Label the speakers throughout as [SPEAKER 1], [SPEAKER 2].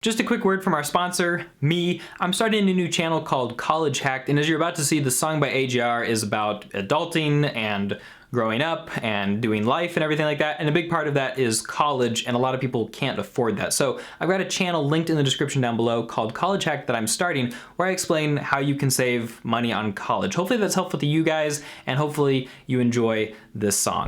[SPEAKER 1] Just a quick word from our sponsor, me. I'm starting a new channel called College Hacked, and as you're about to see, the song by AJR is about adulting and growing up and doing life and everything like that, and a big part of that is college, and a lot of people can't afford that. So I've got a channel linked in the description down below called College Hacked that I'm starting, where I explain how you can save money on college. Hopefully that's helpful to you guys, and hopefully you enjoy this song.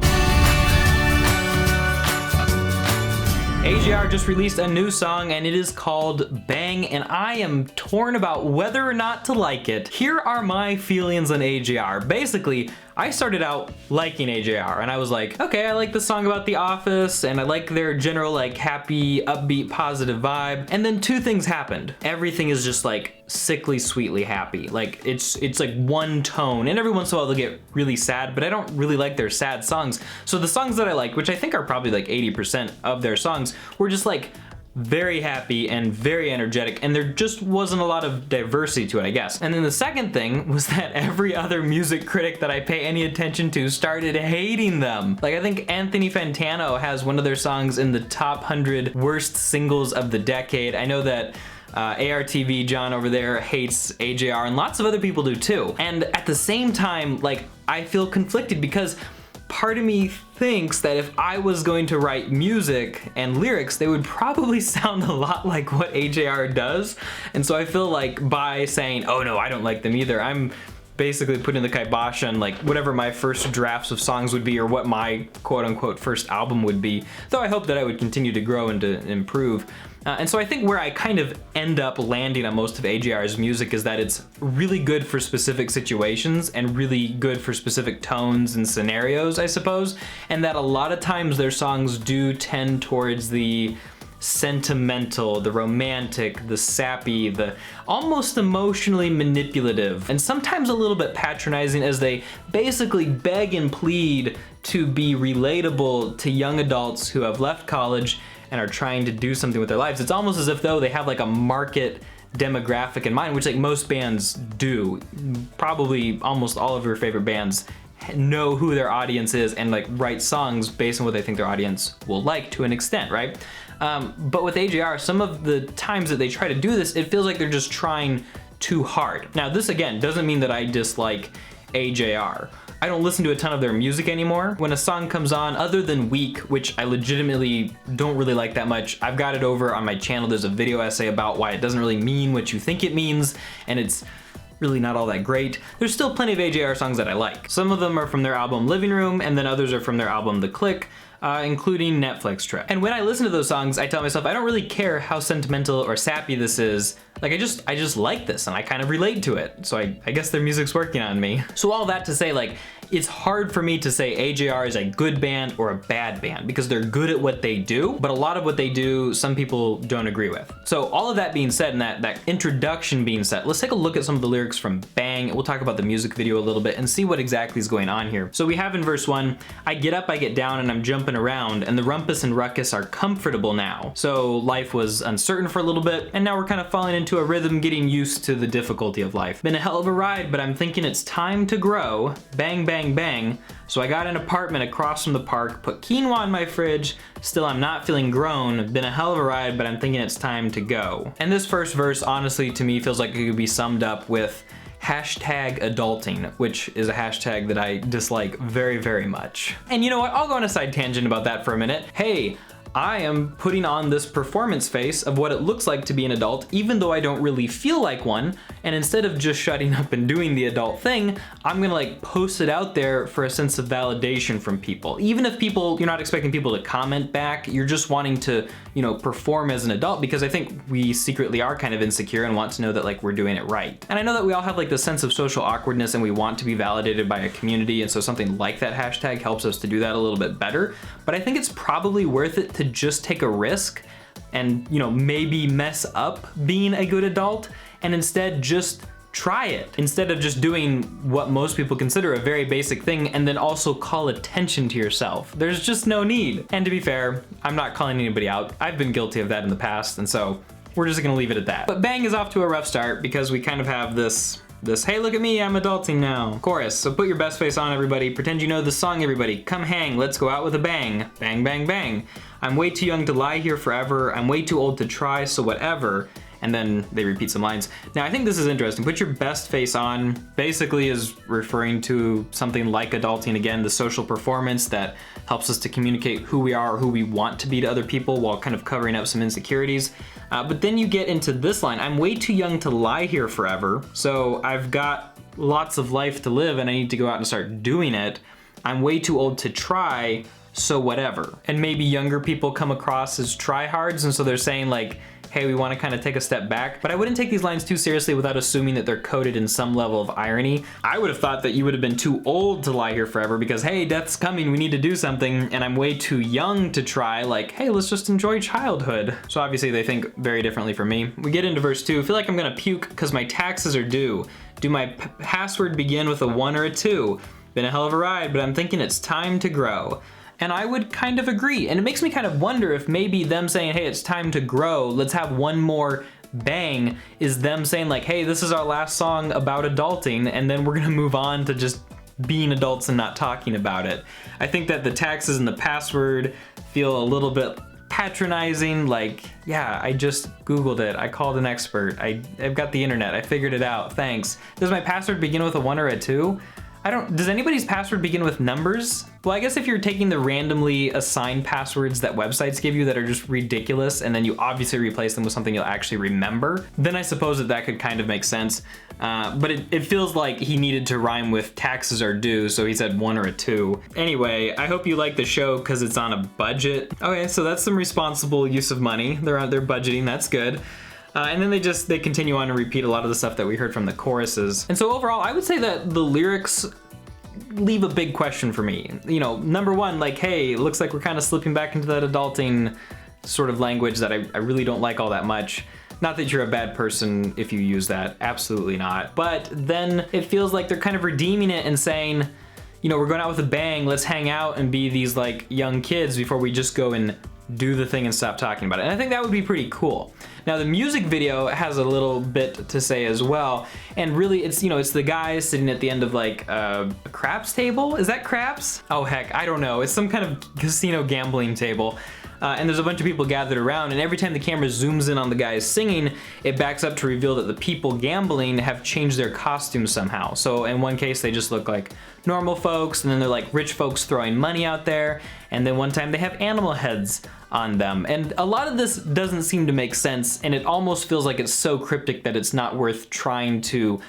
[SPEAKER 1] AJR just released a new song and it is called Bang, and I am torn about whether or not to like it. Here are my feelings on AJR. Basically, I started out liking AJR and I was like, okay, I like the song about the office and I like their general like happy, upbeat, positive vibe. And then two things happened. Everything is just like sickly sweetly happy. Like it's like one tone, and every once in a while they'll get really sad, but I don't really like their sad songs. So the songs that I like, which I think are probably like 80% of their songs, were just like very happy and very energetic, and there just wasn't a lot of diversity to it, I guess. And then the second thing was that every other music critic that I pay any attention to started hating them. Like, I think Anthony Fantano has one of their songs in the top 100 worst singles of the decade. I know that ARTV John over there hates AJR, and lots of other people do too. And at the same time, like, I feel conflicted because part of me thinks that if I was going to write music and lyrics, they would probably sound a lot like what AJR does. And so I feel like by saying, oh no, I don't like them either, I'm basically putting the kibosh on like whatever my first drafts of songs would be, or what my quote unquote first album would be, though I hope that I would continue to grow and to improve. And so I think where I kind of end up landing on most of AJR's music is that it's really good for specific situations and really good for specific tones and scenarios, I suppose, and that a lot of times their songs do tend towards the sentimental, the romantic, the sappy, the almost emotionally manipulative, and sometimes a little bit patronizing, as they basically beg and plead to be relatable to young adults who have left college and are trying to do something with their lives. It's almost as if though they have like a market demographic in mind, which like most bands do. Probably almost all of your favorite bands know who their audience is and like write songs based on what they think their audience will like to an extent, right? But with AJR, some of the times that they try to do this, it feels like they're just trying too hard. Now this again doesn't mean that I dislike AJR. I don't listen to a ton of their music anymore. When a song comes on, other than Weak, which I legitimately don't really like that much, I've got it over on my channel. There's a video essay about why it doesn't really mean what you think it means, and it's really not all that great. There's still plenty of AJR songs that I like. Some of them are from their album Living Room, and then others are from their album The Click, including Netflix Trip. And when I listen to those songs, I tell myself I don't really care how sentimental or sappy this is. Like I just like this and I kind of relate to it. So I guess their music's working on me. So all that to say, like, it's hard for me to say AJR is a good band or a bad band because they're good at what they do, but a lot of what they do, some people don't agree with. So all of that being said, and that introduction being set, let's take a look at some of the lyrics from Bang. We'll talk about the music video a little bit and see what exactly is going on here. So we have in verse 1, I get up, I get down, and I'm jumping around, and the rumpus and ruckus are comfortable now. So life was uncertain for a little bit, and now we're kind of falling into a rhythm, getting used to the difficulty of life. Been a hell of a ride, but I'm thinking it's time to grow. Bang, bang, bang. So I got an apartment across from the park, put quinoa in my fridge, still I'm not feeling grown. Been a hell of a ride, but I'm thinking it's time to go. And this first verse, honestly, to me feels like it could be summed up with #adulting, which is a hashtag that I dislike very, very much. And you know what? I'll go on a side tangent about that for a minute. Hey, I am putting on this performance face of what it looks like to be an adult, even though I don't really feel like one. And instead of just shutting up and doing the adult thing, I'm gonna like post it out there for a sense of validation from people. Even if you're not expecting people to comment back, you're just wanting to, you know, perform as an adult, because I think we secretly are kind of insecure and want to know that like we're doing it right. And I know that we all have like this sense of social awkwardness and we want to be validated by a community, and so something like that hashtag helps us to do that a little bit better. But I think it's probably worth it to just take a risk and, you know, maybe mess up being a good adult and instead just try it, instead of just doing what most people consider a very basic thing and then also call attention to yourself. There's just no need. And to be fair, I'm not calling anybody out. I've been guilty of that in the past, and so we're just gonna leave it at that. But Bang is off to a rough start because we kind of have this this, hey, look at me, I'm adulting now. Chorus, so put your best face on, everybody. Pretend you know the song, everybody. Come hang, let's go out with a bang. Bang, bang, bang. I'm way too young to lie here forever. I'm way too old to try, so whatever. And then they repeat some lines. Now I think this is interesting. Put your best face on basically is referring to something like adulting again, the social performance that helps us to communicate who we are or who we want to be to other people while kind of covering up some insecurities. But then you get into this line, I'm way too young to lie here forever. So I've got lots of life to live and I need to go out and start doing it. I'm way too old to try, so whatever. And maybe younger people come across as tryhards, and so they're saying like, hey, we want to kind of take a step back. But I wouldn't take these lines too seriously without assuming that they're coded in some level of irony. I would have thought that you would have been too old to lie here forever because, hey, death's coming, we need to do something, and I'm way too young to try, like, hey, let's just enjoy childhood. So obviously they think very differently from me. We get into verse 2, feel like I'm gonna puke because my taxes are due. Do my password begin with a 1 or a 2? Been a hell of a ride, but I'm thinking it's time to grow. And I would kind of agree. And it makes me kind of wonder if maybe them saying, hey, it's time to grow, let's have one more bang, is them saying like, hey, this is our last song about adulting, and then we're gonna move on to just being adults and not talking about it. I think that the taxes and the password feel a little bit patronizing, like, yeah, I just Googled it, I called an expert, I've got the internet, I figured it out, thanks. Does my password begin with a 1 or a 2? Does anybody's password begin with numbers? Well, I guess if you're taking the randomly assigned passwords that websites give you that are just ridiculous, and then you obviously replace them with something you'll actually remember, then I suppose that could kind of make sense. But it feels like he needed to rhyme with taxes are due, so he said 1 or a 2. Anyway, I hope you like the show because it's on a budget. Okay, so that's some responsible use of money. They're budgeting, that's good. And then they continue on to repeat a lot of the stuff that we heard from the choruses. And so overall, I would say that the lyrics leave a big question for me. You know, number one, like, hey, looks like we're kind of slipping back into that adulting sort of language that I really don't like all that much. Not that you're a bad person if you use that, absolutely not. But then it feels like they're kind of redeeming it and saying, you know, we're going out with a bang, let's hang out and be these like young kids before we just go and do the thing and stop talking about it. And I think that would be pretty cool. Now the music video has a little bit to say as well, and really it's, you know, it's the guys sitting at the end of like a craps table. Is that craps? Oh heck, I don't know. It's some kind of casino gambling table. And there's a bunch of people gathered around, and every time the camera zooms in on the guys singing, it backs up to reveal that the people gambling have changed their costumes somehow. So in one case, they just look like normal folks, and then they're like rich folks throwing money out there, and then one time they have animal heads on them. And a lot of this doesn't seem to make sense, and it almost feels like it's so cryptic that it's not worth trying to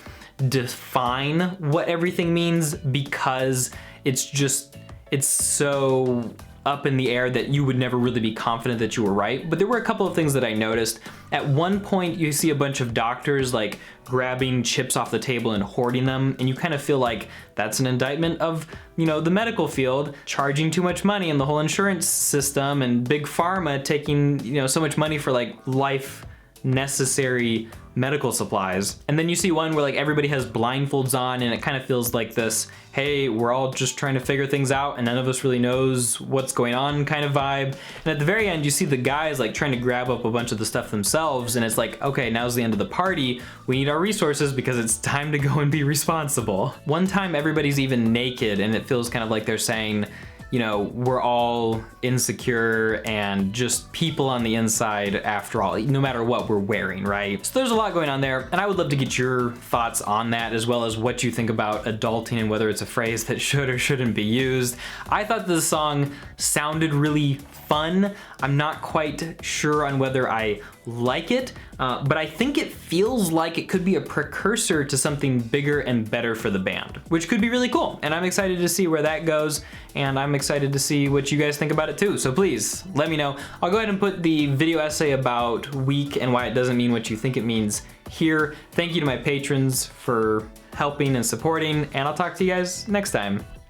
[SPEAKER 1] define what everything means, because it's so up in the air that you would never really be confident that you were right. But there were a couple of things that I noticed. At one point, you see a bunch of doctors like grabbing chips off the table and hoarding them, and you kind of feel like that's an indictment of, you know, the medical field charging too much money and the whole insurance system and big pharma taking, you know, so much money for like life necessary medical supplies. And then you see one where like everybody has blindfolds on, and it kind of feels like this, hey, we're all just trying to figure things out and none of us really knows what's going on kind of vibe. And at the very end, you see the guys like trying to grab up a bunch of the stuff themselves, and it's like, okay, now's the end of the party. We need our resources because it's time to go and be responsible. One time everybody's even naked, and it feels kind of like they're saying, you know, we're all insecure and just people on the inside after all, no matter what we're wearing, right? So there's a lot going on there, and I would love to get your thoughts on that, as well as what you think about adulting and whether it's a phrase that should or shouldn't be used. I thought this song sounded really fun. I'm not quite sure on whether I like it, but I think it feels like it could be a precursor to something bigger and better for the band, which could be really cool. And I'm excited to see where that goes, and I'm excited to see what you guys think about it too. So please let me know. I'll go ahead and put the video essay about weak and why it doesn't mean what you think it means here. Thank you to my patrons for helping and supporting, and I'll talk to you guys next time.